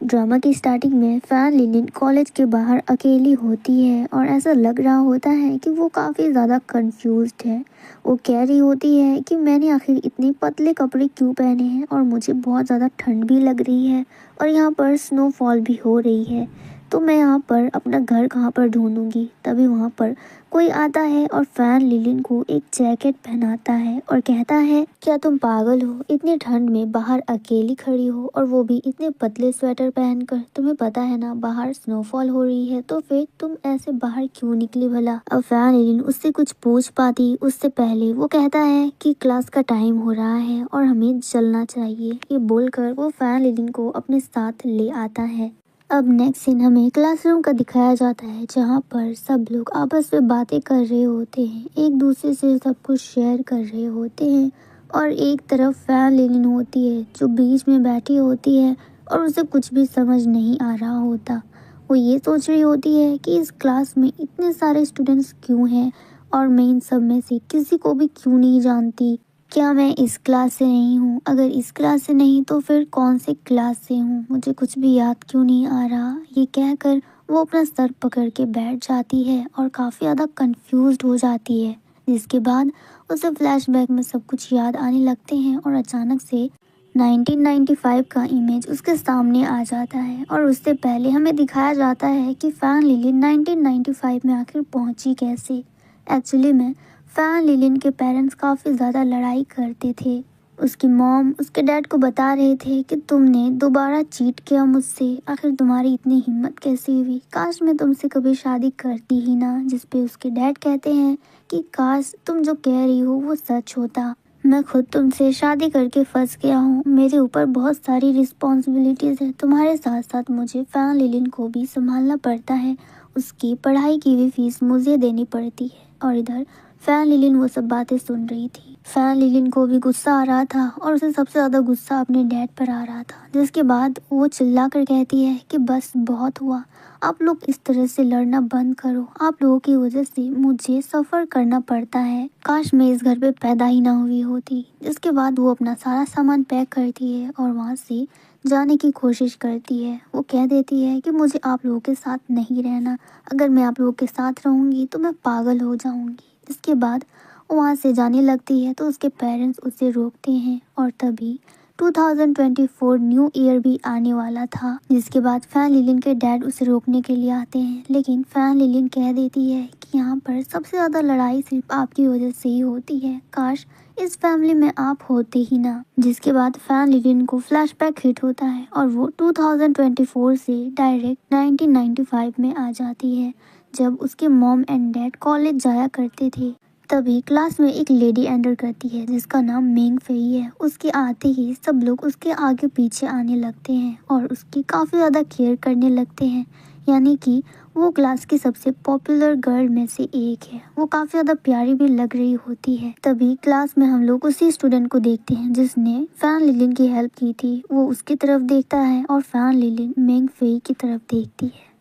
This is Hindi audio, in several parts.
ड्रामा की स्टार्टिंग में फैन लिलिन कॉलेज के बाहर अकेली होती है और ऐसा लग रहा होता है कि वो काफ़ी ज़्यादा कंफ्यूज्ड है। वो कह रही होती है कि मैंने आखिर इतने पतले कपड़े क्यों पहने हैं और मुझे बहुत ज़्यादा ठंड भी लग रही है और यहाँ पर स्नोफॉल भी हो रही है। तो मैं यहाँ पर अपना घर कहाँ पर ढूंढूंगी। तभी वहाँ पर कोई आता है और फैन लिलिन को एक जैकेट पहनाता है और कहता है, क्या तुम पागल हो? इतनी ठंड में बाहर अकेली खड़ी हो और वो भी इतने पतले स्वेटर पहनकर। तुम्हें पता है ना बाहर स्नोफॉल हो रही है, तो फिर तुम ऐसे बाहर क्यों निकली भला? अब फैन लिलिन उससे कुछ पूछ पाती उससे पहले वो कहता है कि क्लास का टाइम हो रहा है और हमें चलना चाहिए। ये बोलकर वो फैन लिलिन को अपने साथ ले आता है। अब नेक्स्ट सीन हमें क्लासरूम का दिखाया जाता है, जहाँ पर सब लोग आपस में बातें कर रहे होते हैं, एक दूसरे से सब कुछ शेयर कर रहे होते हैं। और एक तरफ फैन लिलिन होती है जो बीच में बैठी होती है और उसे कुछ भी समझ नहीं आ रहा होता। वो ये सोच रही होती है कि इस क्लास में इतने सारे स्टूडेंट्स क्यों हैं और मैं इन सब में से किसी को भी क्यों नहीं जानती। क्या मैं इस क्लास से नहीं हूँ? अगर इस क्लास से नहीं तो फिर कौन से क्लास से हूँ? मुझे कुछ भी याद क्यों नहीं आ रहा? ये कहकर वो अपना सर पकड़ के बैठ जाती है और काफ़ी ज़्यादा कंफ्यूज्ड हो जाती है। जिसके बाद उसे फ्लैशबैक में सब कुछ याद आने लगते हैं और अचानक से 1995 का इमेज उसके सामने आ जाता है और उससे पहले हमें दिखाया जाता है कि फैन लिलिन 1995 में आखिर पहुंची कैसे। एक्चुअली में फैन लिलिन के पेरेंट्स काफ़ी ज़्यादा लड़ाई करते थे। उसकी मॉम उसके डैड को बता रहे थे कि तुमने दोबारा चीट किया मुझसे, आखिर तुम्हारी इतनी हिम्मत कैसे हुई? काश मैं तुमसे कभी शादी करती ही ना। जिस पे उसके डैड कहते हैं कि काश तुम जो कह रही हो वो सच होता। मैं खुद तुमसे शादी करके फंस गया हूँ, मेरे ऊपर बहुत सारी रिस्पॉन्सिबिलिटीज़ है। तुम्हारे साथ साथ मुझे फैन लिलिन को भी संभालना पड़ता है, उसकी पढ़ाई की भी फीस मुझे देनी पड़ती है। और इधर फैन लिलिन वो सब बातें सुन रही थी। फैन लिलिन को भी गुस्सा आ रहा था और उसे सबसे ज़्यादा गुस्सा अपने डैड पर आ रहा था। जिसके बाद वो चिल्ला कर कहती है कि बस बहुत हुआ, आप लोग इस तरह से लड़ना बंद करो। आप लोगों की वजह से मुझे सफ़र करना पड़ता है, काश मैं इस घर पे पैदा ही ना हुई होती। जिसके बाद वो अपना सारा सामान पैक करती है और वहाँ से जाने की कोशिश करती है। वो कह देती है कि मुझे आप लोगों के साथ नहीं रहना, अगर मैं आप लोगों के साथ रहूँगी तो मैं पागल हो जाऊँगी। इसके बाद वो वहाँ से जाने लगती है तो उसके पेरेंट्स उसे रोकते हैं और तभी 2024 न्यू ईयर भी आने वाला था। जिसके बाद फैन लिलिन के डैड उसे रोकने के लिए आते हैं, लेकिन फैन लिलिन कह देती है कि यहाँ पर सबसे ज़्यादा लड़ाई सिर्फ आपकी वजह से ही होती है, काश इस फैमिली में आप होते ही ना। जिसके बाद फैन लिलिन को फ्लैशबैक हिट होता है और वो 2024 से डायरेक्ट 1995 में आ जाती है, जब उसके मॉम एंड डैड कॉलेज जाया करते थे। तभी क्लास में एक लेडी एंटर करती है जिसका नाम मेंग फेई है। उसके आते ही सब लोग उसके आगे पीछे आने लगते हैं और उसकी काफ़ी ज़्यादा केयर करने लगते हैं, यानी कि वो क्लास की सबसे पॉपुलर गर्ल में से एक है। वो काफ़ी ज़्यादा प्यारी भी लग रही होती है। तभी क्लास में हम लोग उसी स्टूडेंट को देखते हैं जिसने फैन लिलिन की हेल्प की थी। वो उसकी तरफ देखता है और फैन लिलिन मेंग फेई की तरफ देखती है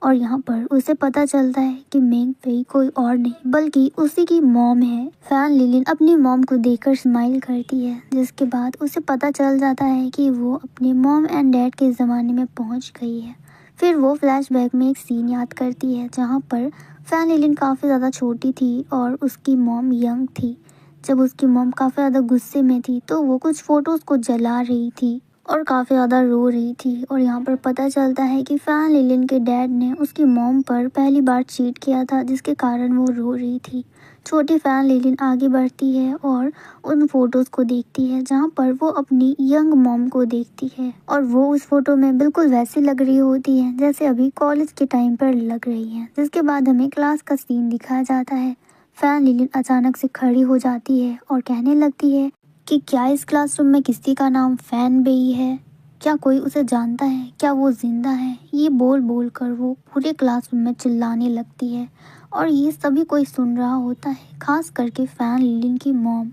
और यहाँ पर उसे पता चलता है कि मेंग फेई कोई और नहीं बल्कि उसी की मॉम है। फैन लिलिन अपनी मॉम को देखकर स्माइल करती है, जिसके बाद उसे पता चल जाता है कि वो अपने मॉम एंड डैड के ज़माने में पहुँच गई है। फिर वो फ्लैशबैक में एक सीन याद करती है जहाँ पर फैन लिलिन काफ़ी ज़्यादा छोटी थी और उसकी मॉम यंग थी। जब उसकी मॉम काफ़ी ज़्यादा गुस्से में थी तो वो कुछ फ़ोटोज़ को जला रही थी और काफ़ी ज़्यादा रो रही थी। और यहाँ पर पता चलता है कि फैन लिलिन के डैड ने उसकी मॉम पर पहली बार चीट किया था, जिसके कारण वो रो रही थी। छोटी फैन लिलिन आगे बढ़ती है और उन फोटोज़ को देखती है जहाँ पर वो अपनी यंग मॉम को देखती है और वो उस फोटो में बिल्कुल वैसी लग रही होती है जैसे अभी कॉलेज के टाइम पर लग रही है। जिसके बाद हमें क्लास का सीन दिखाया जाता है। फैन लिलिन अचानक से खड़ी हो जाती है और कहने लगती है कि क्या इस क्लासरूम में किसी का नाम फैन बेई है? क्या कोई उसे जानता है? क्या वो जिंदा है? ये बोल बोल कर वो पूरे क्लासरूम में चिल्लाने लगती है और ये सभी कोई सुन रहा होता है, खास करके फैन लिलिन की मॉम।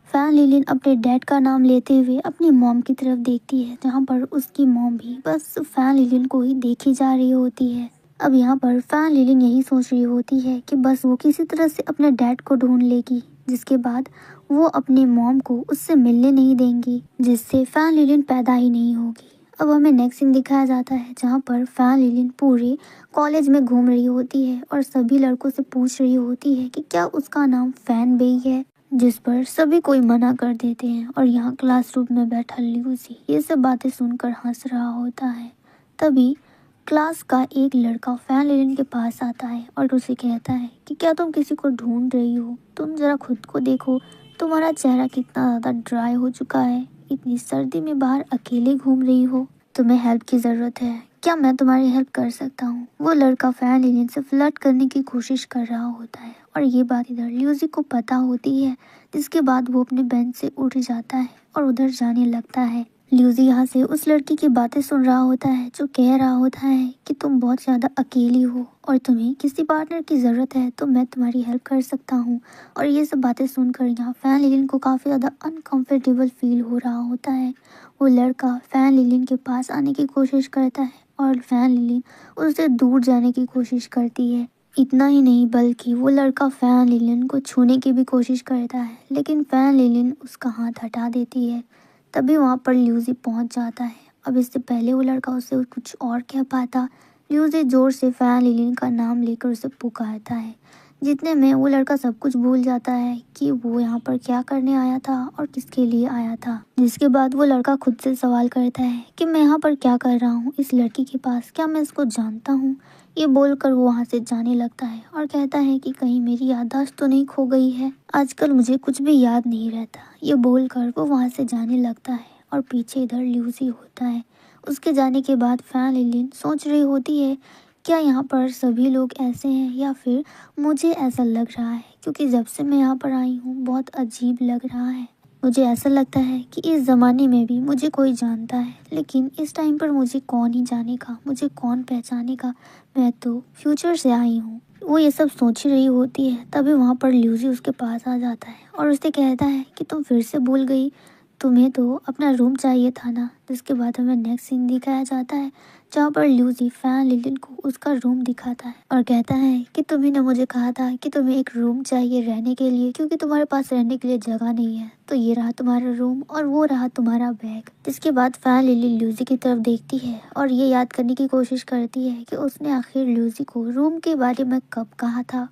फैन लिलिन अपने डैड का नाम लेते हुए अपनी मॉम की तरफ देखती है, जहाँ पर उसकी मॉम भी बस फैन लिलिन को ही देखी जा रही होती है। अब यहाँ पर फैन लिलिन यही सोच रही होती है कि बस वो किसी तरह से अपने डैड को ढूंढ लेगी, जिसके बाद वो अपने मॉम को उससे मिलने नहीं देंगी, जिससे फैन लिलिन पैदा ही नहीं होगी। अब हमें नेक्स्ट सीन दिखाया जाता है जहाँ पर फैन लिलिन पूरे कॉलेज में घूम रही होती है और सभी लड़कों से पूछ रही होती है कि क्या उसका नाम फैन बेई है, जिस पर सभी कोई मना कर देते हैं। और यहाँ क्लासरूम में बैठा ल्यूसी ये सब बातें सुनकर हंस रहा होता है। तभी क्लास का एक लड़का फैन लिलिन के पास आता है और उसे कहता है कि क्या तुम किसी को ढूंढ रही हो, तुम जरा खुद को देखो, तुम्हारा चेहरा कितना ज़्यादा ड्राई हो चुका है, इतनी सर्दी में बाहर अकेले घूम रही हो, तुम्हें हेल्प की ज़रूरत है, क्या मैं तुम्हारी हेल्प कर सकता हूँ। वो लड़का फैन लिलिन से फ्लर्ट करने की कोशिश कर रहा होता है और ये बात इधर ल्यूसी को पता होती है, जिसके बाद वो अपने बेंच से उठ जाता है और उधर जाने लगता है। ल्यूसी यहाँ से उस लड़की की बातें सुन रहा होता है जो कह रहा होता है कि तुम बहुत ज़्यादा अकेली हो और तुम्हें किसी पार्टनर की ज़रूरत है तो मैं तुम्हारी हेल्प कर सकता हूँ। और ये सब बातें सुनकर यहाँ फैन लिलिन को काफ़ी ज़्यादा अनकंफर्टेबल फील हो रहा होता है। वो लड़का फैन लिलिन के पास आने की कोशिश करता है और फैन लिलिन उससे दूर जाने की कोशिश करती है। इतना ही नहीं बल्कि वो लड़का फैन लिलिन को छूने की भी कोशिश करता है, लेकिन फैन लिलिन उसका हाथ हटा देती है। तभी वहाँ पर ल्यूसी पहुँच जाता है। अब इससे पहले वो लड़का उसे कुछ और कह पाता, ल्यूसी जोर से फैन लिलिन का नाम लेकर उसे पुकारता है, जितने में वो लड़का सब कुछ भूल जाता है कि वो यहाँ पर क्या करने आया था और किसके लिए आया था। जिसके बाद वो लड़का खुद से सवाल करता है कि मैं यहाँ पर क्या कर रहा हूँ इस लड़की के पास, क्या मैं इसको जानता हूँ। ये बोलकर वो वहाँ से जाने लगता है और कहता है कि कहीं मेरी याददाश्त तो नहीं खो गई है, आजकल मुझे कुछ भी याद नहीं रहता। ये बोलकर वो वहाँ से जाने लगता है और पीछे इधर ल्यूसी होता है। उसके जाने के बाद फैन लिलिन सोच रही होती है क्या यहाँ पर सभी लोग ऐसे हैं या फिर मुझे ऐसा लग रहा है, क्योंकि जब से मैं यहाँ पर आई हूँ बहुत अजीब लग रहा है। मुझे ऐसा लगता है कि इस ज़माने में भी मुझे कोई जानता है, लेकिन इस टाइम पर मुझे कौन ही जानेगा, मुझे कौन पहचानेगा, मैं तो फ्यूचर से आई हूँ। वो ये सब सोच ही रही होती है, तभी वहाँ पर ल्यूसी उसके पास आ जाता है और उससे कहता है कि तुम फिर से भूल गई, तुम्हें तो अपना रूम चाहिए था ना। जिसके बाद हमें नेक्स्ट सीन दिखाया जाता है जहाँ पर ल्यूसी फैन लिलिन को उसका रूम दिखाता है और कहता है कि तुम्ही ने मुझे कहा था कि तुम्हें एक रूम चाहिए रहने के लिए, क्योंकि तुम्हारे पास रहने के लिए जगह नहीं है, तो ये रहा तुम्हारा रूम और वो रहा तुम्हारा बैग। जिसके बाद फैन लिलिन ल्यूसी की तरफ देखती है और ये याद करने की कोशिश करती है कि उसने आखिर ल्यूसी को रूम के बारे में कब कहा था।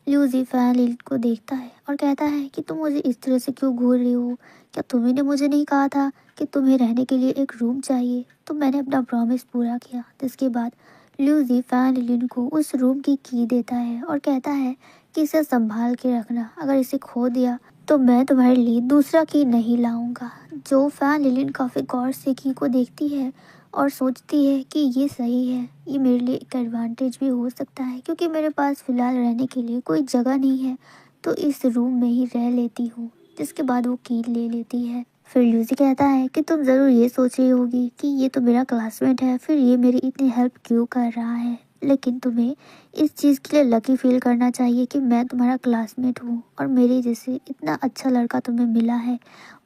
ल्यूसी फैन लिलिन को देखता है और कहता है कि तुम मुझे इस तरह से क्यों घूर रही हो, क्या तुम्ही ने मुझे नहीं कहा था कि तुम्हें रहने के लिए एक रूम चाहिए, तो मैंने अपना प्रॉमिस पूरा किया। जिसके बाद ल्यूसी फैन लिलिन को उस रूम की की देता है और कहता है कि इसे संभाल के रखना, अगर इसे खो दिया तो मैं तुम्हारे लिए दूसरा की नहीं लाऊंगा। जो फैन लिलिन काफ़ी गौर से की को देखती है और सोचती है कि ये सही है, ये मेरे लिए एक एडवांटेज भी हो सकता है, क्योंकि मेरे पास फ़िलहाल रहने के लिए कोई जगह नहीं है, तो इस रूम में ही रह लेती हूँ। जिसके बाद वो की ले लेती है। फिर ल्यूसी कहता है कि तुम ज़रूर ये सोच रही होगी कि ये तो मेरा क्लासमेट है, फिर ये मेरी इतनी हेल्प क्यों कर रहा है, लेकिन तुम्हें इस चीज़ के लिए लकी फील करना चाहिए कि मैं तुम्हारा क्लासमेट हूँ और मेरे जैसे इतना अच्छा लड़का तुम्हें मिला है,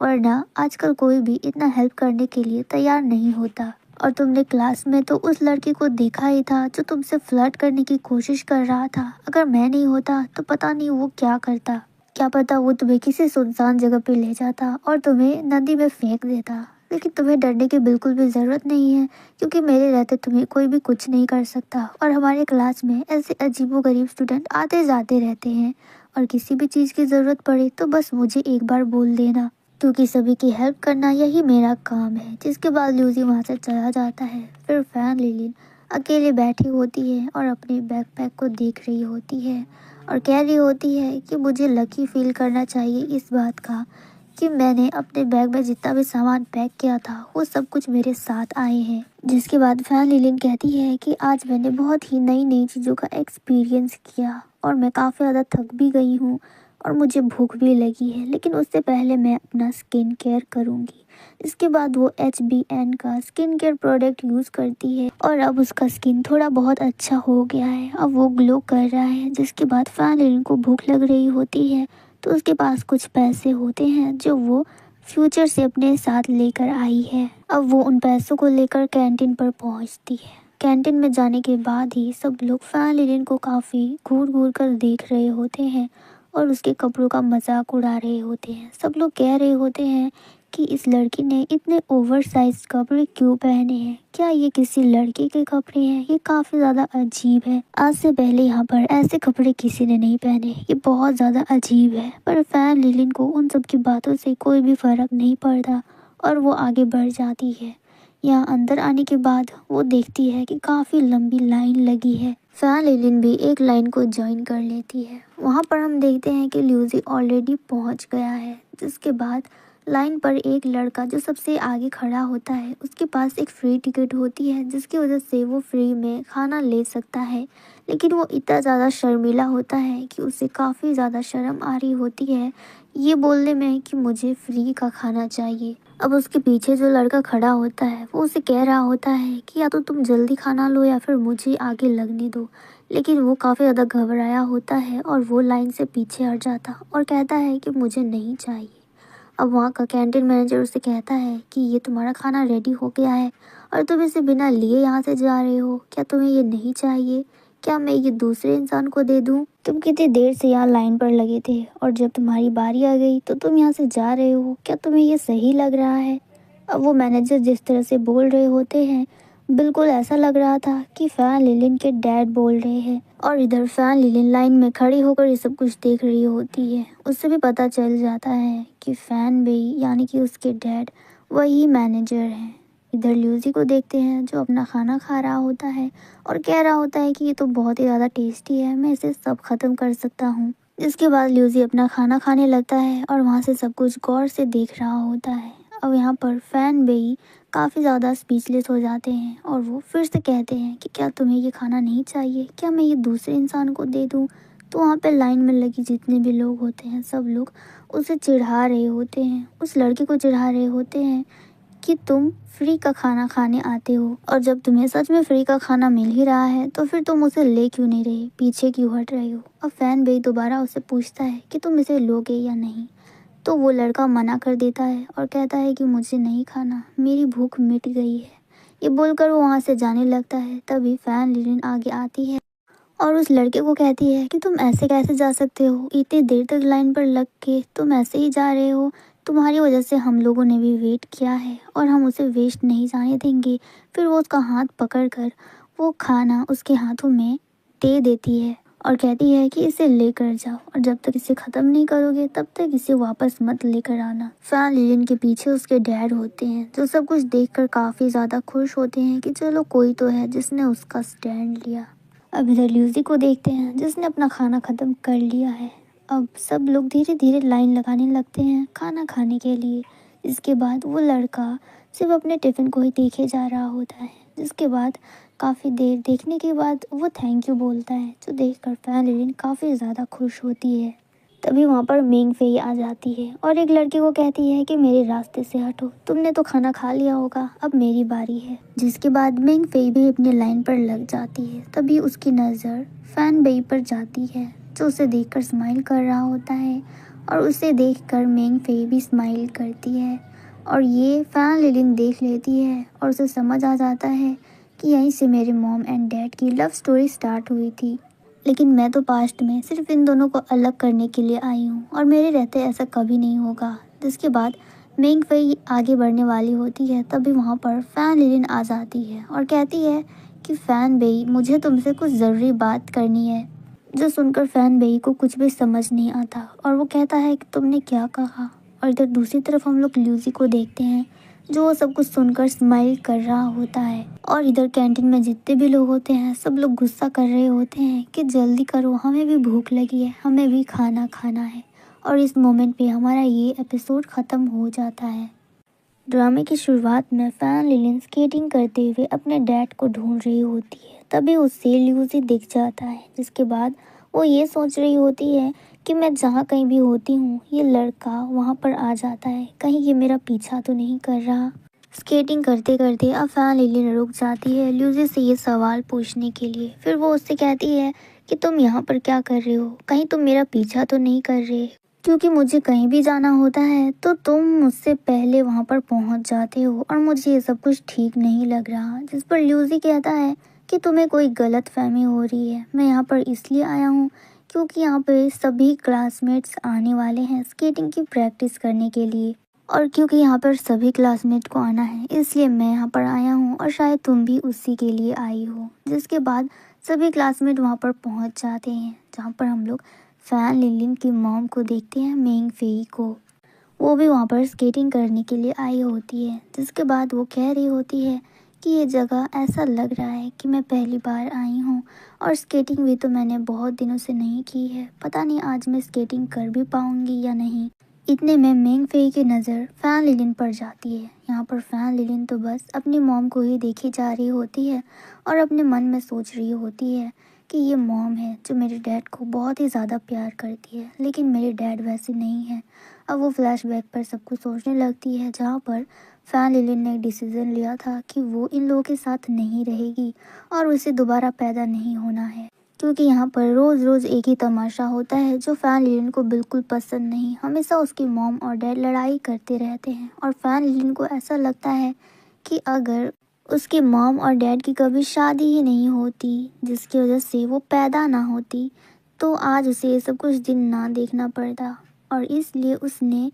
वरना आजकल कोई भी इतना हेल्प करने के लिए तैयार नहीं होता। और तुमने क्लास में तो उस लड़के को देखा ही था जो तुमसे फ्लर्ट करने की कोशिश कर रहा था, अगर मैं नहीं होता तो पता नहीं वो क्या करता, क्या पता वो तुम्हें किसी सुनसान जगह पे ले जाता और तुम्हें नदी में फेंक देता। लेकिन तुम्हें डरने की बिल्कुल भी ज़रूरत नहीं है, क्योंकि मेरे रहते तुम्हें कोई भी कुछ नहीं कर सकता। और हमारे क्लास में ऐसे अजीबोगरीब स्टूडेंट आते जाते रहते हैं, और किसी भी चीज़ की ज़रूरत पड़े तो बस मुझे एक बार बोल देना, क्योंकि सभी की हेल्प करना यही मेरा काम है। जिसके बाद ल्यूसी वहाँ से चला जाता है। फिर फैन लिलिन अकेले बैठी होती है और अपने बैकपैक को देख रही होती है और कह रही होती है कि मुझे लकी फील करना चाहिए इस बात का कि मैंने अपने बैग में जितना भी सामान पैक किया था वो सब कुछ मेरे साथ आए हैं। जिसके बाद फैन लिलिन कहती है कि आज मैंने बहुत ही नई नई चीज़ों का एक्सपीरियंस किया और मैं काफ़ी ज़्यादा थक भी गई हूँ और मुझे भूख भी लगी है, लेकिन उससे पहले मैं अपना स्किन केयर करूँगी। इसके बाद वो HBN का स्किन केयर प्रोडक्ट यूज़ करती है और अब उसका स्किन थोड़ा बहुत अच्छा हो गया है, अब वो ग्लो कर रहा है। जिसके बाद फैन लिलिन को भूख लग रही होती है, तो उसके पास कुछ पैसे होते हैं जो वो फ्यूचर से अपने साथ लेकर आई है। अब वो उन पैसों को लेकर कैंटीन पर पहुंचती है। कैंटीन में जाने के बाद ही सब लोग फैन लिलिन को काफ़ी घूर घूर कर देख रहे होते हैं और उसके कपड़ों का मजाक उड़ा रहे होते हैं। सब लोग कह रहे होते हैं कि इस लड़की ने इतने ओवर साइज कपड़े क्यों पहने हैं। क्या ये किसी लड़के के कपड़े हैं? ये काफ़ी ज़्यादा अजीब है। आज से पहले यहाँ पर ऐसे कपड़े किसी ने नहीं पहने। ये बहुत ज़्यादा अजीब है। पर फैन लिलिन को उन सब की बातों से कोई भी फर्क नहीं पड़ता और वो आगे बढ़ जाती है। यहाँ अंदर आने के बाद वो देखती है कि काफ़ी लंबी लाइन लगी है। फैन लिलिन भी एक लाइन को ज्वाइन कर लेती है। वहाँ पर हम देखते हैं कि ल्यूसी ऑलरेडी पहुँच गया है, जिसके बाद लाइन पर एक लड़का जो सबसे आगे खड़ा होता है, उसके पास एक फ्री टिकट होती है, जिसकी वजह से वो फ्री में खाना ले सकता है। लेकिन वो इतना ज़्यादा शर्मीला होता है कि उसे काफ़ी ज़्यादा शर्म आ रही होती है ये बोलने में कि मुझे फ्री का खाना चाहिए। अब उसके पीछे जो लड़का खड़ा होता है वो उसे कह रहा होता है कि या तो तुम जल्दी खाना लो या फिर मुझे आगे लगने दो। लेकिन वो काफ़ी ज़्यादा घबराया होता है और वो लाइन से पीछे हट जाता और कहता है कि मुझे नहीं चाहिए। अब वहाँ का कैंटीन मैनेजर उसे कहता है कि ये तुम्हारा खाना रेडी हो गया है और तुम इसे बिना लिए यहाँ से जा रहे हो। क्या तुम्हें ये नहीं चाहिए? क्या मैं ये दूसरे इंसान को दे दूँ? तुम कितनी देर से यहाँ लाइन पर लगे थे और जब तुम्हारी बारी आ गई तो तुम यहाँ से जा रहे हो। क्या तुम्हें ये सही लग रहा है? अब वो मैनेजर जिस तरह से बोल रहे होते हैं, बिल्कुल ऐसा लग रहा था कि फैन लिलिन के डैड बोल रहे हैं। और इधर फैन लिलिन लाइन में खड़ी होकर ये सब कुछ देख रही होती है। उससे भी पता चल जाता है कि फैन बे यानी कि उसके डैड वही मैनेजर हैं। इधर ल्यूसी को देखते हैं जो अपना खाना खा रहा होता है और कह रहा होता है कि ये तो बहुत ही ज़्यादा टेस्टी है, मैं इसे सब ख़त्म कर सकता हूँ। जिसके बाद ल्यूसी अपना खाना खाने लगता है और वहाँ से सब कुछ गौर से देख रहा होता है। अब यहाँ पर फैन बेई काफ़ी ज़्यादा स्पीचलेस हो जाते हैं और वो फिर से कहते हैं कि क्या तुम्हें ये खाना नहीं चाहिए? क्या मैं ये दूसरे इंसान को दे दूँ? तो वहाँ पे लाइन में लगी जितने भी लोग होते हैं सब लोग उसे चिढ़ा रहे होते हैं, उस लड़के को चिढ़ा रहे होते हैं कि तुम फ्री का खाना खाने आते हो और जब तुम्हें सच में फ्री का खाना मिल ही रहा है तो फिर तुम उसे ले क्यों नहीं रहे, पीछे क्यों हट रहे हो। अब फैन बेई दोबारा उससे पूछता है कि तुम इसे लोगे या नहीं। तो वो लड़का मना कर देता है और कहता है कि मुझे नहीं खाना, मेरी भूख मिट गई है। ये बोलकर वो वहाँ से जाने लगता है। तभी फैन लिलिन आगे आती है और उस लड़के को कहती है कि तुम ऐसे कैसे जा सकते हो, इतनी देर तक लाइन पर लग के तुम ऐसे ही जा रहे हो। तुम्हारी वजह से हम लोगों ने भी वेट किया है और हम उसे वेस्ट नहीं जाने देंगे। फिर वो उसका हाथ पकड़कर वो खाना उसके हाथों में दे देती है और कहती है कि इसे लेकर जाओ और जब तक इसे ख़त्म नहीं करोगे तब तक इसे वापस मत लेकर आना। फैन लिलिन के पीछे उसके डैड होते हैं जो सब कुछ देखकर काफ़ी ज़्यादा खुश होते हैं कि चलो कोई तो है जिसने उसका स्टैंड लिया। अब इधर ल्यूसी को देखते हैं जिसने अपना खाना ख़त्म कर लिया है। अब सब लोग धीरे धीरे लाइन लगाने लगते हैं खाना खाने के लिए। इसके बाद वो लड़का सिर्फ अपने टिफ़िन को ही देखे जा रहा होता है। जिसके बाद काफ़ी देर देखने के बाद वो थैंक यू बोलता है, जो देखकर फैन लिलिन काफ़ी ज़्यादा खुश होती है। तभी वहाँ पर मेंग फेई आ जाती है और एक लड़के को कहती है कि मेरे रास्ते से हटो, तुमने तो खाना खा लिया होगा, अब मेरी बारी है। जिसके बाद मेंग फेई भी अपनी लाइन पर लग जाती है। तभी उसकी नज़र फैन बेई पर जाती है जो उसे देखकर स्माइल कर रहा होता है और उसे देखकर मेंग फेई भी स्माइल करती है और ये फैन लिलिन देख लेती है और उसे समझ आ जाता है कि यहीं से मेरे मॉम एंड डैड की लव स्टोरी स्टार्ट हुई थी। लेकिन मैं तो पास्ट में सिर्फ इन दोनों को अलग करने के लिए आई हूँ और मेरे रहते ऐसा कभी नहीं होगा। जिसके बाद मेंग फेई आगे बढ़ने वाली होती है। तभी वहाँ पर फैन लिलिन आ जाती है और कहती है कि फैन बेई मुझे तुमसे कुछ ज़रूरी बात करनी है। जो सुनकर फैन बेई को कुछ भी समझ नहीं आता और वो कहता है कि तुमने क्या कहा। और इधर दूसरी तरफ हम लोग ल्यूसी को देखते हैं जो वो सब कुछ सुनकर स्माइल कर रहा होता है। और इधर कैंटीन में जितने भी लोग होते हैं सब लोग गुस्सा कर रहे होते हैं कि जल्दी करो, हमें भी भूख लगी है, हमें भी खाना खाना है। और इस मोमेंट पे हमारा ये एपिसोड ख़त्म हो जाता है। ड्रामे की शुरुआत में फैन लिलिन स्केटिंग करते हुए अपने डैड को ढूंढ रही होती है। तभी उससे ल्यूसी दिख जाता है। जिसके बाद वो ये सोच रही होती है कि मैं जहाँ कहीं भी होती हूँ ये लड़का वहाँ पर आ जाता है, कहीं ये मेरा पीछा तो नहीं कर रहा। स्केटिंग करते करते अब फैन लिलिन रुक जाती है ल्यूसी से ये सवाल पूछने के लिए। फिर वो उससे कहती है कि तुम यहाँ पर क्या कर रहे हो, कहीं तुम मेरा पीछा तो नहीं कर रहे, क्योंकि मुझे कहीं भी जाना होता है तो तुम मुझसे पहले वहाँ पर पहुँच जाते हो और मुझे ये सब कुछ ठीक नहीं लग रहा। जिस पर ल्यूसी कहता है कि तुम्हें कोई गलत फहमी हो रही है, मैं यहाँ पर इसलिए आया हूँ क्योंकि यहाँ पे सभी क्लासमेट्स आने वाले हैं स्केटिंग की प्रैक्टिस करने के लिए और क्योंकि यहाँ पर सभी क्लासमेट को आना है इसलिए मैं यहाँ पर आया हूँ और शायद तुम भी उसी के लिए आई हो। जिसके बाद सभी क्लासमेट वहाँ पर पहुँच जाते हैं, जहाँ पर हम लोग फैन लिनलिन की मॉम को देखते हैं, मेंग फेई को। वो भी वहाँ पर स्केटिंग करने के लिए आई होती है। जिसके बाद वो कह रही होती है कि ये जगह ऐसा लग रहा है कि मैं पहली बार आई हूँ और स्केटिंग भी तो मैंने बहुत दिनों से नहीं की है, पता नहीं आज मैं स्केटिंग कर भी पाऊँगी या नहीं। इतने में मेंग फेई की नज़र फैन लिलिन पर जाती है। यहाँ पर फैन लिलिन तो बस अपनी मॉम को ही देखी जा रही होती है और अपने मन में सोच रही होती है कि ये मॉम है जो मेरे डैड को बहुत ही ज़्यादा प्यार करती है, लेकिन मेरे डैड वैसे नहीं है। अब वो फ्लैशबैक पर सब कुछ सोचने लगती है, जहाँ पर फैन लिलिन ने एक डिसीज़न लिया था कि वो इन लोगों के साथ नहीं रहेगी और उसे दोबारा पैदा नहीं होना है, क्योंकि यहाँ पर रोज़ रोज़ एक ही तमाशा होता है जो फैन लिलिन को बिल्कुल पसंद नहीं। हमेशा उसकी मॉम और डैड लड़ाई करते रहते हैं और फैन लिलिन को ऐसा लगता है कि अगर उसकी मॉम और डैड की कभी शादी ही नहीं होती, जिसकी वजह से वो पैदा ना होती, तो आज उसे ये सब कुछ दिन ना देखना पड़ता। और इसलिए उसने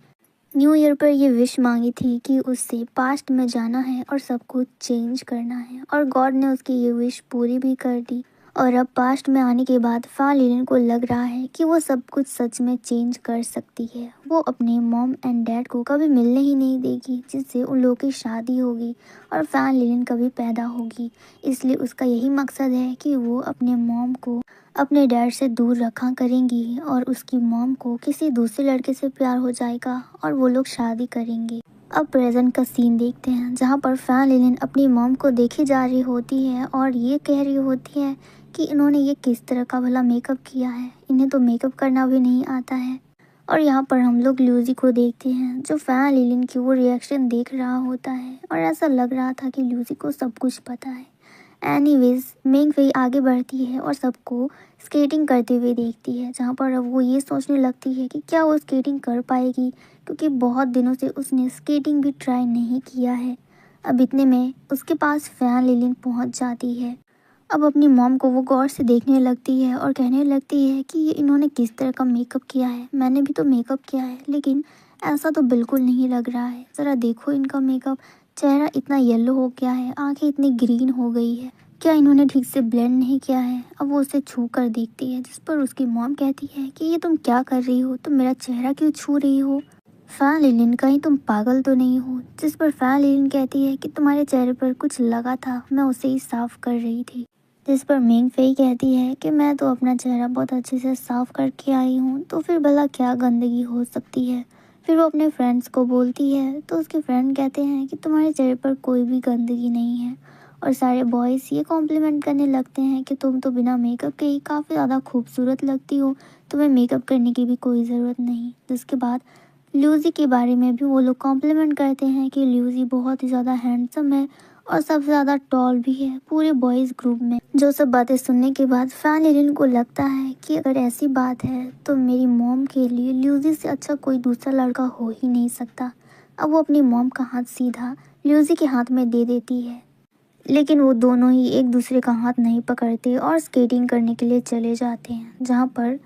न्यू ईयर पर ये विश मांगी थी कि उससे पास्ट में जाना है और सब कुछ चेंज करना है, और गॉड ने उसकी ये विश पूरी भी कर दी। और अब पास्ट में आने के बाद फैन लिलिन को लग रहा है कि वो सब कुछ सच में चेंज कर सकती है। वो अपने मॉम एंड डैड को कभी मिलने ही नहीं देगी, जिससे उन लोगों की शादी होगी और फैन लिलिन कभी पैदा होगी। इसलिए उसका यही मकसद है कि वो अपने मॉम को अपने डैड से दूर रखा करेंगी और उसकी मॉम को किसी दूसरे लड़के से प्यार हो जाएगा और वो लोग शादी करेंगे। अब प्रेजेंट का सीन देखते हैं, जहाँ पर फैन लिलिन अपनी मॉम को देखी जा रही होती है और ये कह रही होती है कि इन्होंने ये किस तरह का भला मेकअप किया है, इन्हें तो मेकअप करना भी नहीं आता है। और यहाँ पर हम लोग ल्यूजी को देखते हैं जो फैन लिलिन की वो रिएक्शन देख रहा होता है और ऐसा लग रहा था कि ल्यूजी को सब कुछ पता है। एनीवेज मेंग फेई आगे बढ़ती है और सबको स्केटिंग करते हुए देखती है, जहाँ पर अब वो ये सोचने लगती है कि क्या वो स्केटिंग कर पाएगी, क्योंकि बहुत दिनों से उसने स्केटिंग भी ट्राई नहीं किया है। अब इतने में उसके पास फैन लिलिन पहुँच जाती है। अब अपनी मॉम को वो गौर से देखने लगती है और कहने लगती है कि ये इन्होंने किस तरह का मेकअप किया है, मैंने भी तो मेकअप किया है लेकिन ऐसा तो बिल्कुल नहीं लग रहा है। ज़रा देखो इनका मेकअप, चेहरा इतना येलो हो गया है, आंखें इतनी ग्रीन हो गई है, क्या इन्होंने ठीक से ब्लेंड नहीं किया है। अब वो उसे छू कर देखती है, जिस पर उसकी मॉम कहती है कि ये तुम क्या कर रही हो, तुम मेरा चेहरा क्यों छू रही हो, फैन लिलिन कहीं तुम पागल तो नहीं हो। जिस पर फैन लिलिन कहती है कि तुम्हारे चेहरे पर कुछ लगा था, मैं उसे ही साफ कर रही थी। जिस पर मेंग फेई कहती है कि मैं तो अपना चेहरा बहुत अच्छे से साफ करके आई हूँ, तो फिर भला क्या गंदगी हो सकती है। फिर वो अपने फ्रेंड्स को बोलती है तो उसके फ्रेंड कहते हैं कि तुम्हारे चेहरे पर कोई भी गंदगी नहीं है, और सारे बॉयज़ ये कॉम्प्लीमेंट करने लगते हैं कि तुम तो बिना मेकअप के ही काफ़ी ज़्यादा खूबसूरत लगती हो, तुम्हें मेकअप करने की भी कोई ज़रूरत नहीं। जिसके बाद ल्यूजी के बारे में भी वो लोग कॉम्प्लीमेंट करते हैं कि ल्यूजी बहुत ही ज़्यादा हैंडसम है और सबसे ज़्यादा टॉल भी है पूरे बॉयज़ ग्रुप में। जो सब बातें सुनने के बाद फैन लिलिन को लगता है कि अगर ऐसी बात है तो मेरी मॉम के लिए ल्यूजी से अच्छा कोई दूसरा लड़का हो ही नहीं सकता। अब वो अपनी मॉम का हाथ सीधा ल्यूजी के हाथ में दे देती है, लेकिन वो दोनों ही एक दूसरे का हाथ नहीं पकड़ते और स्केटिंग करने के लिए चले जाते हैं, जहाँ पर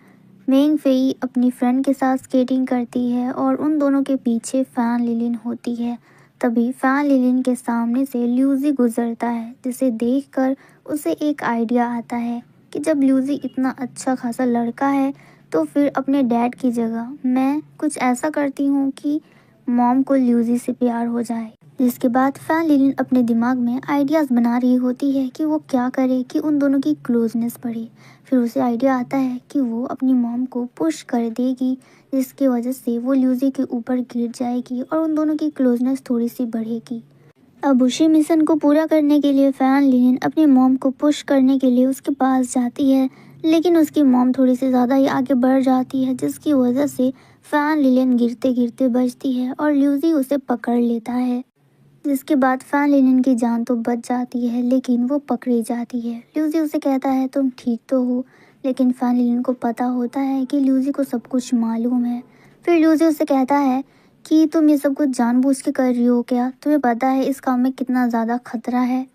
मेंग फेई अपनी फ्रेंड के साथ स्केटिंग करती है और उन दोनों के पीछे फैन लिलिन होती है। तभी फैन लिलिन के सामने से ल्यूजी गुजरता है, जिसे देखकर उसे एक आइडिया आता है कि जब ल्यूजी इतना अच्छा खासा लड़का है तो फिर अपने डैड की जगह मैं कुछ ऐसा करती हूँ कि मॉम को ल्यूजी से प्यार हो जाए। जिसके बाद फैन लिलिन अपने दिमाग में आइडियाज़ बना रही होती है कि वो क्या करे कि उन दोनों की क्लोजनेस बढ़े। फिर उसे आइडिया आता है कि वो अपनी मॉम को पुश कर देगी, जिसकी वजह से वो ल्यूजी के ऊपर गिर जाएगी और उन दोनों की क्लोजनेस थोड़ी सी बढ़ेगी। अब उसी मिशन को पूरा करने के लिए फैन लिलिन अपनी मॉम को पुश करने के लिए उसके पास जाती है, लेकिन उसकी मॉम थोड़ी सी ज़्यादा ही आगे बढ़ जाती है, जिसकी वजह से फैन लिलिन गिरते गिरते बचती है और ल्यूजी उसे पकड़ लेता है। जिसके बाद फैन लिलिन की जान तो बच जाती है, लेकिन वो पकड़ी जाती है। ल्यूजी उसे कहता है तुम ठीक तो हो, लेकिन फैन लिलिन को पता होता है कि ल्यूजी को सब कुछ मालूम है। फिर ल्यूजी उसे कहता है कि तुम ये सब कुछ जानबूझ के कर रही हो क्या, तुम्हें पता है इस काम में कितना ज़्यादा खतरा है,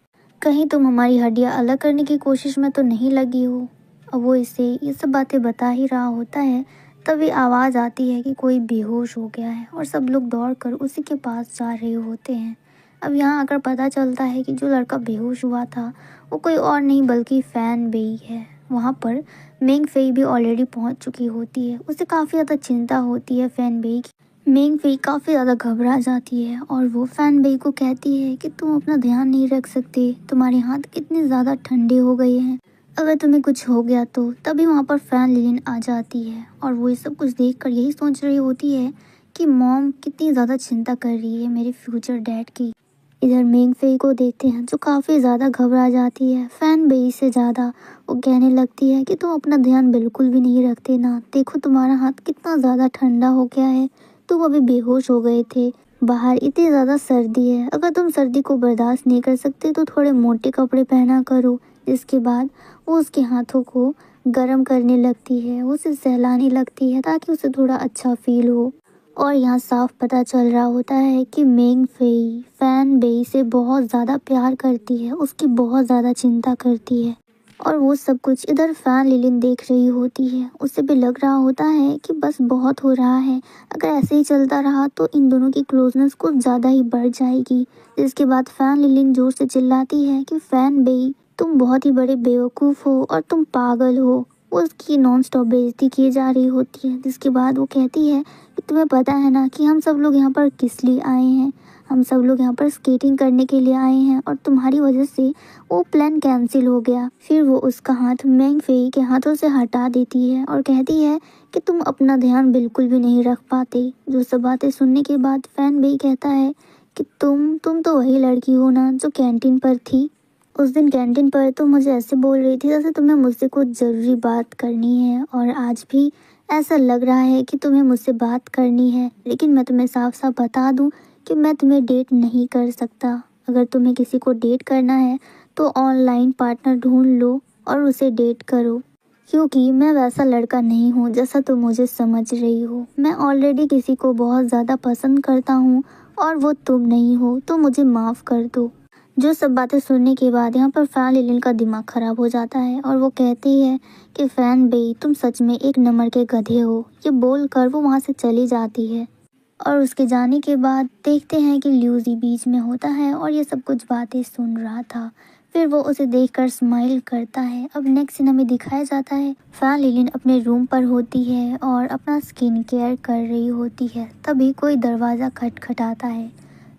कहीं तुम हमारी हड्डियाँ अलग करने की कोशिश में तो नहीं लगी हो। अब वो इसे ये सब बातें बता ही रहा होता है तभी आवाज़ आती है कि कोई बेहोश हो गया है और सब लोग दौड़कर उसी के पास जा रहे होते हैं। अब यहाँ आकर पता चलता है कि जो लड़का बेहोश हुआ था वो कोई और नहीं बल्कि फैन बेई है। वहाँ पर मेंग फेई भी ऑलरेडी पहुँच चुकी होती है। उसे काफ़ी ज़्यादा चिंता होती है फैन बेई की। मेंग फेई काफ़ी ज़्यादा घबरा जाती है और वो फैन बेई को कहती है कि तुम अपना ध्यान नहीं रख सकते, तुम्हारे हाथ कितने ज़्यादा ठंडे हो गए हैं, अगर तुम्हें कुछ हो गया तो। तभी वहाँ पर फैन लिलिन आ जाती है और वो ये सब कुछ देखकर यही सोच रही होती है कि मॉम कितनी ज़्यादा चिंता कर रही है मेरे फ्यूचर डैड की। इधर मेंग फेई को देखते हैं जो काफ़ी ज़्यादा घबरा जाती है फैन बेई से ज़्यादा। वो कहने लगती है कि तुम अपना ध्यान बिल्कुल भी नहीं रखते ना, देखो तुम्हारा हाथ कितना ज़्यादा ठंडा हो गया है, तुम अभी बेहोश हो गए थे, बाहर इतनी ज़्यादा सर्दी है, अगर तुम सर्दी को बर्दाश्त नहीं कर सकते तो थोड़े मोटे कपड़े पहना करो। इसके बाद वो उसके हाथों को गर्म करने लगती है, उसे सहलाने लगती है ताकि उसे थोड़ा अच्छा फील हो। और यहाँ साफ पता चल रहा होता है कि मेंग फेई फैन बेई से बहुत ज़्यादा प्यार करती है, उसकी बहुत ज़्यादा चिंता करती है। और वो सब कुछ इधर फैन लिलिन देख रही होती है। उसे भी लग रहा होता है कि बस बहुत हो रहा है, अगर ऐसे ही चलता रहा तो इन दोनों की क्लोजनेस कुछ ज़्यादा ही बढ़ जाएगी। जिसके बाद फैन लिलिन जोर से चिल्लाती है कि फैन बेई तुम बहुत ही बड़े बेवकूफ़ हो और तुम पागल हो। वो उसकी नॉन स्टॉप बेइज्जती की जा रही होती है। जिसके बाद वो कहती है कि तुम्हें पता है ना कि हम सब लोग यहाँ पर किस लिए आए हैं, हम सब लोग यहाँ पर स्केटिंग करने के लिए आए हैं और तुम्हारी वजह से वो प्लान कैंसिल हो गया। फिर वो उसका हाथ मेंग फेई के हाथों से हटा देती है और कहती है कि तुम अपना ध्यान बिल्कुल भी नहीं रख पाते। जो सब बातें सुनने के बाद फैन बेई कहता है कि तुम तो वही लड़की हो ना जो कैंटीन पर थी। उस दिन कैंटीन पर तुम मुझे ऐसे बोल रही थी जैसे तुम्हें मुझसे कुछ ज़रूरी बात करनी है, और आज भी ऐसा लग रहा है कि तुम्हें मुझसे बात करनी है। लेकिन मैं तुम्हें साफ साफ बता दूं कि मैं तुम्हें डेट नहीं कर सकता। अगर तुम्हें किसी को डेट करना है तो ऑनलाइन पार्टनर ढूंढ लो और उसे डेट करो, क्योंकि मैं वैसा लड़का नहीं हूँ जैसा तुम मुझे समझ रही हो। मैं ऑलरेडी किसी को बहुत ज़्यादा पसंद करता हूँ और वो तुम नहीं हो, तो मुझे माफ़ कर दो। जो सब बातें सुनने के बाद यहाँ पर फैन लिलिन का दिमाग ख़राब हो जाता है और वो कहती है कि फैन बेई तुम सच में एक नंबर के गधे हो। ये बोलकर वो वहाँ से चली जाती है। और उसके जाने के बाद देखते हैं कि ल्यूजी बीच में होता है और ये सब कुछ बातें सुन रहा था। फिर वो उसे देखकर स्माइल करता है। अब नेक्स्ट सीन हमें दिखाया जाता है फैन लिलिन अपने रूम पर होती है और अपना स्किन केयर कर रही होती है। तभी कोई दरवाज़ा खटखटाता है।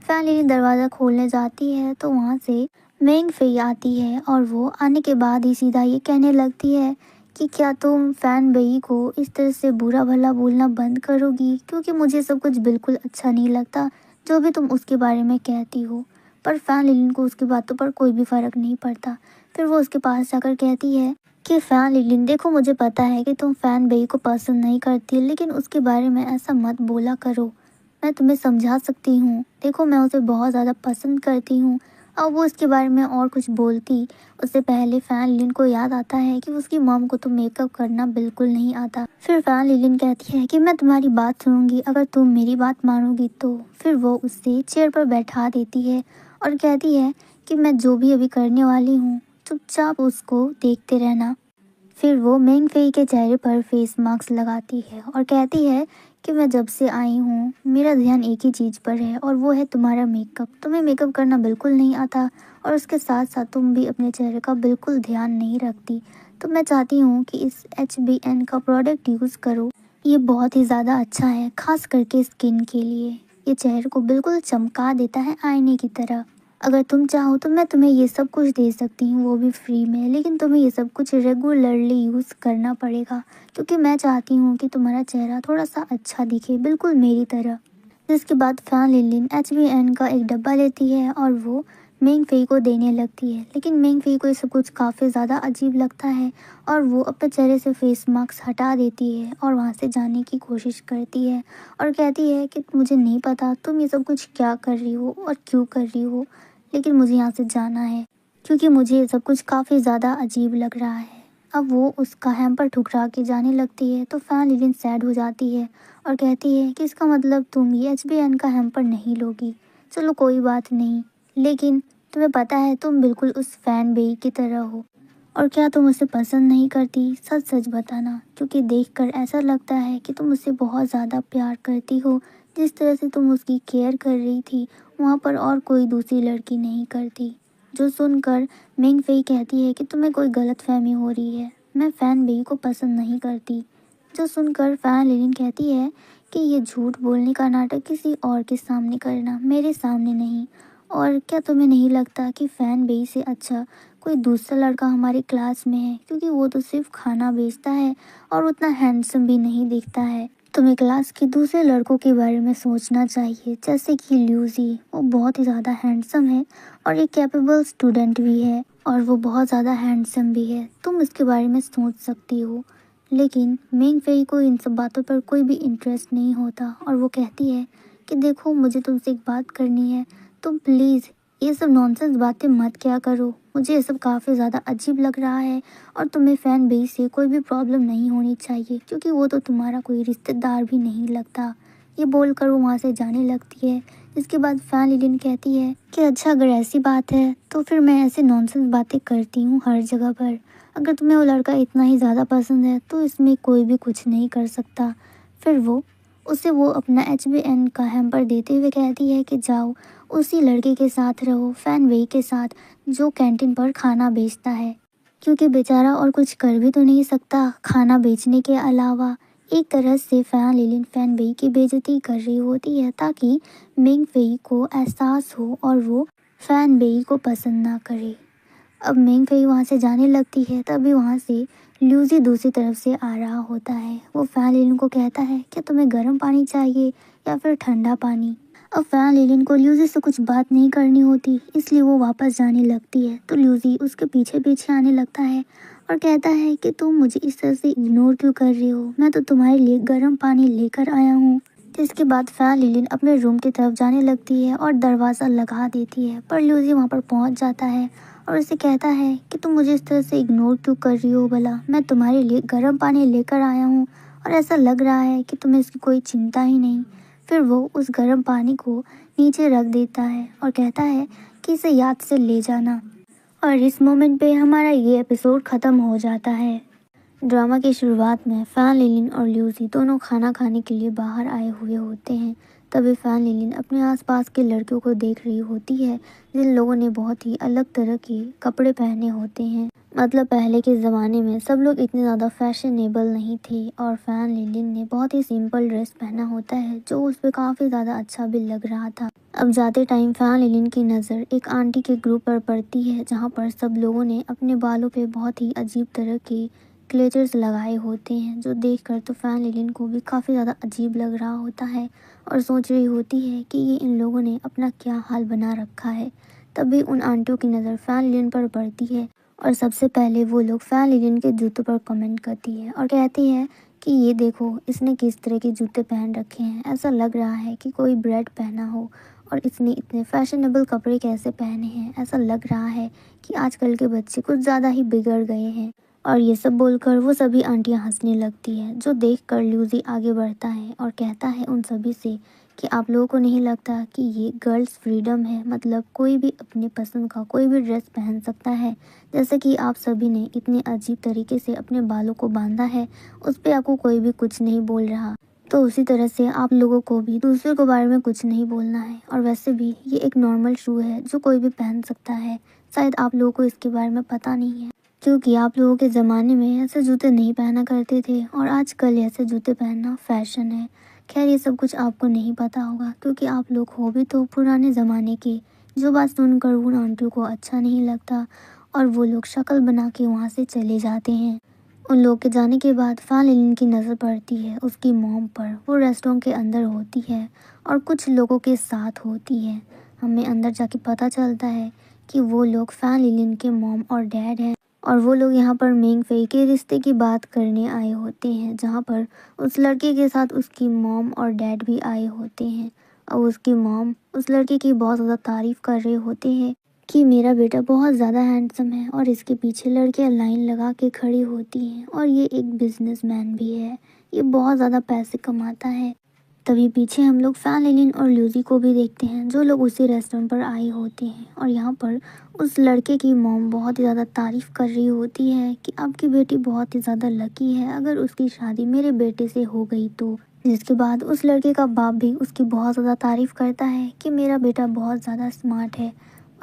फैन लिलिन दरवाज़ा खोलने जाती है तो वहाँ से मेंग फेई आती है और वो आने के बाद ही सीधा ये कहने लगती है कि क्या तुम फैन बेई को इस तरह से बुरा भला बोलना बंद करोगी, क्योंकि मुझे सब कुछ बिल्कुल अच्छा नहीं लगता जो भी तुम उसके बारे में कहती हो। पर फैन लिलिन को उसकी बातों पर कोई भी फ़र्क नहीं पड़ता। फिर वो उसके पास जाकर कहती है कि फैन लिलिन देखो, मुझे पता है कि तुम फैन बेई को पसंद नहीं करती, लेकिन उसके बारे में ऐसा मत बोला करो। मैं तुम्हें समझा सकती हूँ, देखो मैं उसे बहुत ज़्यादा पसंद करती हूँ। और वो इसके बारे में और कुछ बोलती उससे पहले फैन लिलिन को याद आता है कि उसकी मॉम को तो मेकअप करना बिल्कुल नहीं आता। फिर फैन लिलिन कहती है कि मैं तुम्हारी बात सुनूंगी अगर तुम मेरी बात मानोगी तो। फिर वो उससे चेयर पर बैठा देती है और कहती है कि मैं जो भी अभी करने वाली हूँ चुपचाप उसको देखते रहना। फिर वो मेंग फेई के चेहरे पर फेस मास्क लगाती है और कहती है कि मैं जब से आई हूँ मेरा ध्यान एक ही चीज़ पर है और वो है तुम्हारा मेकअप। तुम्हें मेकअप करना बिल्कुल नहीं आता और उसके साथ साथ तुम भी अपने चेहरे का बिल्कुल ध्यान नहीं रखती। तो मैं चाहती हूँ कि इस HBN का प्रोडक्ट यूज़ करो, ये बहुत ही ज़्यादा अच्छा है, खास करके स्किन के लिए। ये चेहरे को बिल्कुल चमका देता है आईने की तरह। अगर तुम चाहो तो मैं तुम्हें ये सब कुछ दे सकती हूँ, वो भी फ्री में, लेकिन तुम्हें ये सब कुछ रेगुलरली यूज़ करना पड़ेगा, क्योंकि मैं चाहती हूँ कि तुम्हारा चेहरा थोड़ा सा अच्छा दिखे, बिल्कुल मेरी तरह। जिसके बाद फैन लिलिन HBN का एक डब्बा लेती है और वो मेंग फेई को देने लगती है। लेकिन मेंग फेई को ये सब कुछ काफ़ी ज़्यादा अजीब लगता है और वो अपने चेहरे से फेस मास्क हटा देती है और वहाँ से जाने की कोशिश करती है और कहती है कि मुझे नहीं पता तुम ये सब कुछ क्या कर रही हो और क्यों कर रही हो, लेकिन मुझे यहाँ से जाना है क्योंकि मुझे ये सब कुछ काफ़ी ज़्यादा अजीब लग रहा है। अब वो उसका हैम्पर ठुकरा के जाने लगती है तो फैन लिलिन सैड हो जाती है और कहती है कि इसका मतलब तुम ये HBN का हैम्पर नहीं लोगी। चलो कोई बात नहीं, लेकिन तुम्हें पता है तुम बिल्कुल उस फैन बेई की तरह हो और क्या तुम उसे पसंद नहीं करती? सच सच बताना, क्योंकि देखकर ऐसा लगता है कि तुम उससे बहुत ज़्यादा प्यार करती हो। जिस तरह से तुम उसकी केयर कर रही थी, वहाँ पर और कोई दूसरी लड़की नहीं करती। जो सुनकर मिंग फेई कहती है कि तुम्हें कोई गलतफहमी हो रही है, मैं फैन बेई को पसंद नहीं करती। जो सुनकर फैन लिलिन कहती है कि ये झूठ बोलने का नाटक किसी और के सामने करना, मेरे सामने नहीं। और क्या तुम्हें नहीं लगता कि फैन बेई से अच्छा कोई दूसरा लड़का हमारी क्लास में है, क्योंकि वो तो सिर्फ खाना बेचता है और उतना हैंडसम भी नहीं दिखता है। तुम्हें क्लास के दूसरे लड़कों के बारे में सोचना चाहिए, जैसे कि ल्यूजी, वो बहुत ही ज़्यादा हैंडसम है और एक कैपेबल स्टूडेंट भी है और वो बहुत ज़्यादा हैंडसम भी है। तुम इसके बारे में सोच सकती हो। लेकिन मिंग फेई को इन सब बातों पर कोई भी इंटरेस्ट नहीं होता और वो कहती है कि देखो, मुझे तुमसे एक बात करनी है, तुम प्लीज़ ये सब नॉनसेंस बातें मत किया करो। मुझे ये सब काफ़ी ज़्यादा अजीब लग रहा है और तुम्हें फैन बेस से कोई भी प्रॉब्लम नहीं होनी चाहिए, क्योंकि वो तो तुम्हारा कोई रिश्तेदार भी नहीं लगता। ये बोलकर वो वहाँ से जाने लगती है। इसके बाद फैन लिलिन कहती है कि अच्छा, अगर ऐसी बात है तो फिर मैं ऐसे नॉनसेंस बातें करती हूँ हर जगह पर। अगर तुम्हें वो लड़का इतना ही ज़्यादा पसंद है तो इसमें कोई भी कुछ नहीं कर सकता। फिर वो उसे वो अपना HBN का हैम्पर देते हुए कहती है कि जाओ उसी लड़के के साथ रहो, फैन वेई के साथ, जो कैंटीन पर खाना बेचता है, क्योंकि बेचारा और कुछ कर भी तो नहीं सकता खाना बेचने के अलावा। एक तरह से फैन लिलिन फैन वेई की बेइज्जती कर रही होती है ताकि मिंग फेई को एहसास हो और वो फैन वेई को पसंद ना करे। अब मिंग फेई वहाँ से जाने लगती है, तभी वहाँ से ल्यूजी दूसरी तरफ से आ रहा होता है। वो फैन लिलिन को कहता है कि तुम्हें गर्म पानी चाहिए या फिर ठंडा पानी। अब फैन लिलिन को ल्यूजी से कुछ बात नहीं करनी होती, इसलिए वो वापस जाने लगती है। तो ल्यूजी उसके पीछे पीछे आने लगता है और कहता है कि तुम मुझे इस तरह से इग्नोर क्यों कर रही हो, मैं तो तुम्हारे लिए गर्म पानी लेकर आया हूँ। इसके बाद फैन लिलिन अपने रूम की तरफ जाने लगती है और दरवाज़ा लगा देती है, पर ल्यूजी वहाँ पर पहुँच जाता है और उसे कहता है कि तुम मुझे इस तरह से इग्नोर क्यों कर रही हो भला, मैं तुम्हारे लिए गर्म पानी लेकर आया हूँ और ऐसा लग रहा है कि तुम्हें इसकी कोई चिंता ही नहीं। फिर वो उस गर्म पानी को नीचे रख देता है और कहता है कि इसे याद से ले जाना। और इस मोमेंट पे हमारा ये एपिसोड ख़त्म हो जाता है। ड्रामा की शुरुआत में फैन लिलिन और ल्यूसी दोनों खाना खाने के लिए बाहर आए हुए होते हैं। तभी फैन लिलिन अपने आसपास के लड़कियों को देख रही होती है, जिन लोगों ने बहुत ही अलग तरह के कपड़े पहने होते हैं। मतलब पहले के ज़माने में सब लोग इतने ज़्यादा फैशनेबल नहीं थे और फैन लिलिन ने बहुत ही सिंपल ड्रेस पहना होता है, जो उस पर काफ़ी ज़्यादा अच्छा भी लग रहा था। अब जाते टाइम फैन लिलिन की नज़र एक आंटी के ग्रुप पर पड़ती है, जहाँ पर सब लोगों ने अपने बालों पे बहुत ही अजीब तरह के ग्लिटर्स लगाए होते हैं, जो देखकर तो फैन लिलिन को भी काफ़ी ज़्यादा अजीब लग रहा होता है और सोच रही होती है कि ये इन लोगों ने अपना क्या हाल बना रखा है। तभी उन आंटियों की नज़र फैन लिलिन पर पड़ती है और सबसे पहले वो लोग फैन लिलिन के जूतों पर कमेंट करती है और कहती है कि ये देखो, इसने किस तरह के जूते पहन रखे हैं, ऐसा लग रहा है कि कोई ब्रेड पहना हो। और इसने इतने फैशनेबल कपड़े कैसे पहने हैं, ऐसा लग रहा है कि आजकल के बच्चे कुछ ज़्यादा ही बिगड़ गए हैं। और ये सब बोलकर वो सभी आंटियां हंसने लगती हैं, जो देखकर ल्यूजी आगे बढ़ता है और कहता है उन सभी से कि आप लोगों को नहीं लगता कि ये गर्ल्स फ्रीडम है, मतलब कोई भी अपने पसंद का कोई भी ड्रेस पहन सकता है। जैसे कि आप सभी ने इतने अजीब तरीके से अपने बालों को बांधा है, उस पर आपको कोई भी कुछ नहीं बोल रहा, तो उसी तरह से आप लोगों को भी दूसरे के बारे में कुछ नहीं बोलना है। और वैसे भी ये एक नॉर्मल शू है जो कोई भी पहन सकता है। शायद आप लोगों को इसके बारे में पता नहीं है, क्योंकि आप लोगों के ज़माने में ऐसे जूते नहीं पहना करते थे और आजकल ऐसे जूते पहनना फैशन है। खैर, ये सब कुछ आपको नहीं पता होगा, क्योंकि आप लोग हो भी तो पुराने ज़माने के। जो बात सुनकर उन आंटियों को अच्छा नहीं लगता और वो लोग शक्ल बना के वहाँ से चले जाते हैं। उन लोग के जाने के बाद फैन लिलिन की नज़र पड़ती है उसकी मॉम पर। वो रेस्टोरेंट के अंदर होती है और कुछ लोगों के साथ होती है। हमें अंदर जाके पता चलता है कि वो लोग फैन लिलिन के मॉम और डैड हैं और वो लोग यहाँ पर मिंग फेई के रिश्ते की बात करने आए होते हैं, जहाँ पर उस लड़के के साथ उसकी मॉम और डैड भी आए होते हैं। और उसकी मॉम उस लड़के की बहुत ज़्यादा तारीफ़ कर रहे होते हैं कि मेरा बेटा बहुत ज़्यादा हैंडसम है और इसके पीछे लड़कियां लाइन लगा के खड़ी होती हैं और ये एक बिजनेसमैन भी है, ये बहुत ज़्यादा पैसे कमाता है। तभी पीछे हम लोग फैन लिलिन और ल्यूजी को भी देखते हैं, जो लोग उसी रेस्टोरेंट पर आए होते हैं। और यहाँ पर उस लड़के की मॉम बहुत ही ज़्यादा तारीफ़ कर रही होती है कि आपकी बेटी बहुत ही ज़्यादा लकी है, अगर उसकी शादी मेरे बेटे से हो गई तो। जिसके बाद उस लड़के का बाप भी उसकी बहुत ज़्यादा तारीफ़ करता है कि मेरा बेटा बहुत ज़्यादा स्मार्ट है।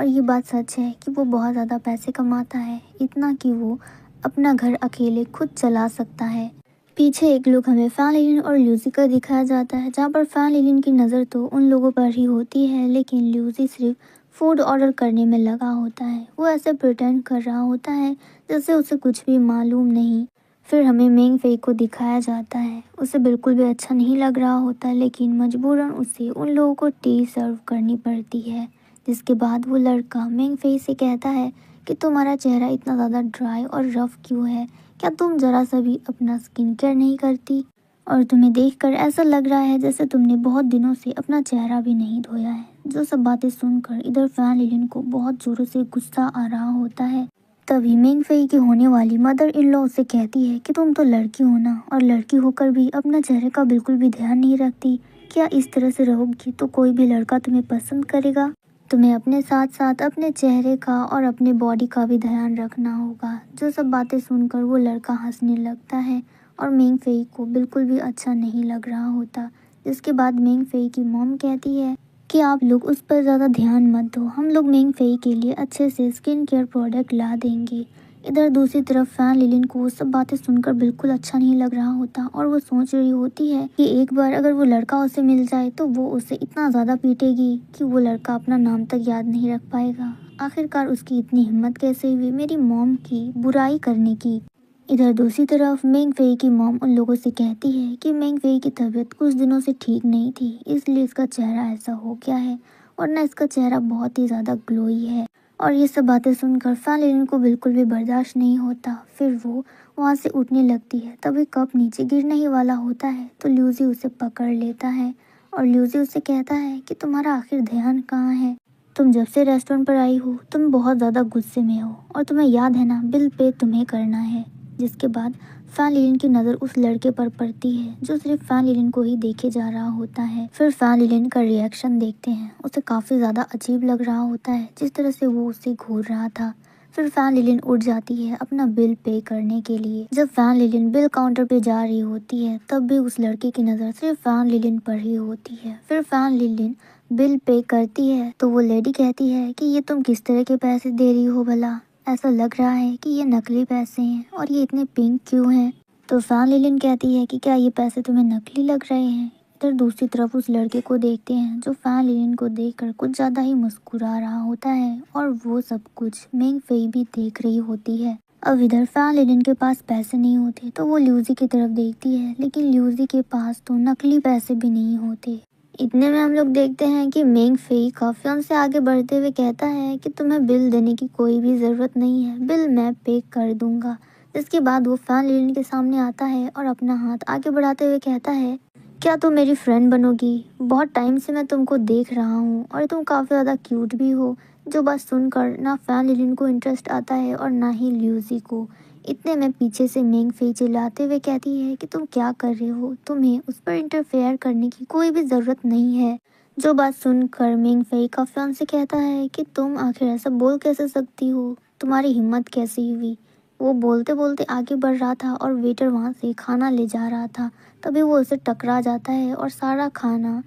और ये बात सच है कि वो बहुत ज़्यादा पैसे कमाता है, इतना कि वो अपना घर अकेले खुद चला सकता है। पीछे एक लुक हमें फैन लिलिन और ल्यूजी का दिखाया जाता है, जहाँ पर फैन लिलिन की नज़र तो उन लोगों पर ही होती है, लेकिन ल्यूजी सिर्फ फूड ऑर्डर करने में लगा होता है। वो ऐसे प्रिटेंड कर रहा होता है जैसे उसे कुछ भी मालूम नहीं। फिर हमें मेंग फेई को दिखाया जाता है, उसे बिल्कुल भी अच्छा नहीं लग रहा होता, लेकिन मजबूरन उसे उन लोगों को टी सर्व करनी पड़ती है। जिसके बाद वो लड़का मेंग फेई से कहता है कि तुम्हारा चेहरा इतना ज़्यादा ड्राई और रफ क्यों है, क्या तुम ज़रा सा भी अपना स्किन केयर नहीं करती, और तुम्हें देखकर ऐसा लग रहा है जैसे तुमने बहुत दिनों से अपना चेहरा भी नहीं धोया है। जो सब बातें सुनकर इधर फैन लिलिन को बहुत ज़ोरों से गुस्सा आ रहा होता है। तभी मेंग फेई की होने वाली मदर इन लॉ उसे कहती है कि तुम तो लड़की हो ना, और लड़की होकर भी अपना चेहरे का बिल्कुल भी ध्यान नहीं रखती। क्या इस तरह से रहोगी तो कोई भी लड़का तुम्हें पसंद करेगा? तुम्हें अपने साथ साथ अपने चेहरे का और अपने बॉडी का भी ध्यान रखना होगा। जो सब बातें सुनकर वो लड़का हंसने लगता है और मेंग फेई को बिल्कुल भी अच्छा नहीं लग रहा होता। जिसके बाद मेंग फेई की मॉम कहती है कि आप लोग उस पर ज़्यादा ध्यान मत दो, हम लोग मेंग फेई के लिए अच्छे से स्किन केयर प्रोडक्ट ला देंगे। इधर दूसरी तरफ फैन लिलिन को वो सब बातें सुनकर बिल्कुल अच्छा नहीं लग रहा होता, और वो सोच रही होती है कि एक बार अगर वो लड़का उसे मिल जाए तो वो उसे इतना ज़्यादा पीटेगी कि वो लड़का अपना नाम तक याद नहीं रख पाएगा। आखिरकार उसकी इतनी हिम्मत कैसे हुई मेरी मॉम की बुराई करने की। इधर दूसरी तरफ मेंग फेई की मॉम उन लोगों से कहती है कि मेंग फेई की तबीयत कुछ दिनों से ठीक नहीं थी, इसलिए इसका चेहरा ऐसा हो गया है, वरना इसका चेहरा बहुत ही ज़्यादा ग्लोई है। और ये सब बातें सुनकर फैन लिलिन को बिल्कुल भी बर्दाश्त नहीं होता। फिर वो वहाँ से उठने लगती है, तभी कप नीचे गिरने ही वाला होता है तो ल्यूजी उसे पकड़ लेता है और ल्यूजी उसे कहता है कि तुम्हारा आखिर ध्यान कहाँ है? तुम जब से रेस्टोरेंट पर आई हो तुम बहुत ज़्यादा गुस्से में हो, और तुम्हें याद है ना बिल पे तुम्हें करना है। जिसके बाद फैन लिलिन की नज़र उस लड़के पर पड़ती है जो सिर्फ फैन लिलिन को ही देखे जा रहा होता है। फिर फैन लिलिन का रिएक्शन देखते हैं, उसे काफ़ी ज़्यादा अजीब लग रहा होता है जिस तरह से वो उसे घूर रहा था। फिर फैन लिलिन उठ जाती है अपना बिल पे करने के लिए। जब फैन लिलिन बिल काउंटर पे जा रही होती है तब भी उस लड़के की नज़र सिर्फ फैन लिलिन पर ही होती है। फिर फैन लिलिन बिल पे करती है तो वो लेडी कहती है कि ये तुम किस तरह के पैसे दे रही हो भला, ऐसा लग रहा है कि ये नकली पैसे हैं, और ये इतने पिंक क्यों हैं? तो फैन लिलिन कहती है कि क्या ये पैसे तुम्हें नकली लग रहे हैं? इधर दूसरी तरफ उस लड़के को देखते हैं जो फैन लिलिन को देखकर कुछ ज़्यादा ही मुस्कुरा रहा होता है, और वो सब कुछ मेंग फेई भी देख रही होती है। अब इधर फैन लिलिन के पास पैसे नहीं होते तो वो ल्यूजी की तरफ देखती है, लेकिन ल्यूजी के पास तो नकली पैसे भी नहीं होते। इतने में हम लोग देखते हैं कि मेंग फेई काफियों से आगे बढ़ते हुए कहता है कि तुम्हें बिल देने की कोई भी ज़रूरत नहीं है, बिल मैं पे कर दूंगा। जिसके बाद वो फैन लिलिन के सामने आता है और अपना हाथ आगे बढ़ाते हुए कहता है, क्या तुम मेरी फ्रेंड बनोगी? बहुत टाइम से मैं तुमको देख रहा हूँ और तुम काफ़ी ज़्यादा क्यूट भी हो। जो बात सुनकर ना फैन लिलिन को इंटरेस्ट आता है और ना ही ल्यूजी को। इतने में पीछे से मेंग फेई चिल्लाते हुए कहती है कि तुम क्या कर रहे हो, तुम्हें उस पर इंटरफेयर करने की कोई भी ज़रूरत नहीं है। जो बात सुनकर मेंग फेई का फियांसे कहता है कि तुम आखिर ऐसा बोल कैसे सकती हो, तुम्हारी हिम्मत कैसी हुई? वो बोलते बोलते आगे बढ़ रहा था और वेटर वहाँ से खाना ले जा रहा था। तभी वो उसे टकरा जाता है और सारा खाना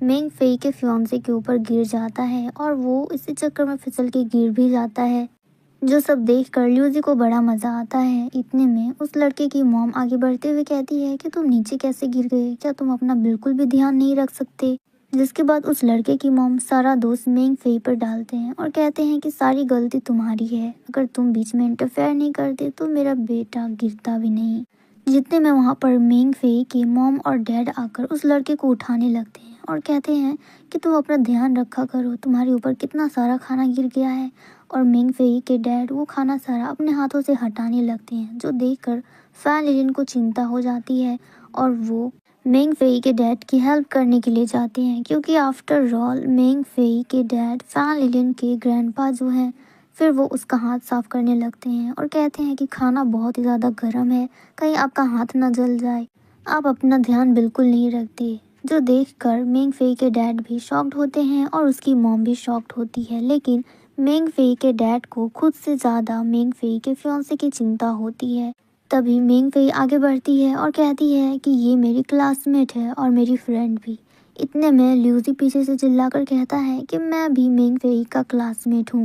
मेंग फेई के फियांसे के ऊपर गिर जाता है, और वो इसी चक्कर में फिसल के गिर भी जाता है। जो सब देखकर ल्यूजी को बड़ा मज़ा आता है। इतने में उस लड़के की मॉम आगे बढ़ते हुए कहती है कि तुम नीचे कैसे गिर गए, क्या तुम अपना बिल्कुल भी ध्यान नहीं रख सकते? जिसके बाद उस लड़के की मॉम सारा दोष मेंग फेई पर डालते हैं और कहते हैं कि सारी गलती तुम्हारी है, अगर तुम बीच में इंटरफेयर नहीं करते तो मेरा बेटा गिरता भी नहीं। जितने में वहाँ पर मेंग फेई के मॉम और डैड आकर उस लड़के को उठाने लगते हैं और कहते हैं कि तुम अपना ध्यान रखा करो, तुम्हारे ऊपर कितना सारा खाना गिर गया है। और मेंग फेई के डैड वो खाना सारा अपने हाथों से हटाने लगते हैं, जो देखकर फैन लिलिन को चिंता हो जाती है और वो मेंग फेई के डैड की हेल्प करने के लिए जाते हैं, क्योंकि आफ्टर ऑल मेंग फेई के डैड फैन लिलिन के ग्रैंडपा जो हैं। फिर वो उसका हाथ साफ करने लगते हैं और कहते हैं कि खाना बहुत ही ज़्यादा गर्म है, कहीं आपका हाथ ना जल जाए, आप अपना ध्यान बिल्कुल नहीं रखते। जो देखकर मिंग फेई के डैड भी शॉक्ड होते हैं और उसकी मॉम भी शॉक्ड होती है। लेकिन मिंग फेई के डैड को खुद से ज़्यादा मिंग फेई के फियांसे की चिंता होती है। तभी मिंग फेई आगे बढ़ती है और कहती है कि ये मेरी क्लासमेट है और मेरी फ्रेंड भी। इतने में ल्यूजी पीछे से चिल्लाकर कहता है कि मैं भी मिंग फेई का क्लासमेट हूँ।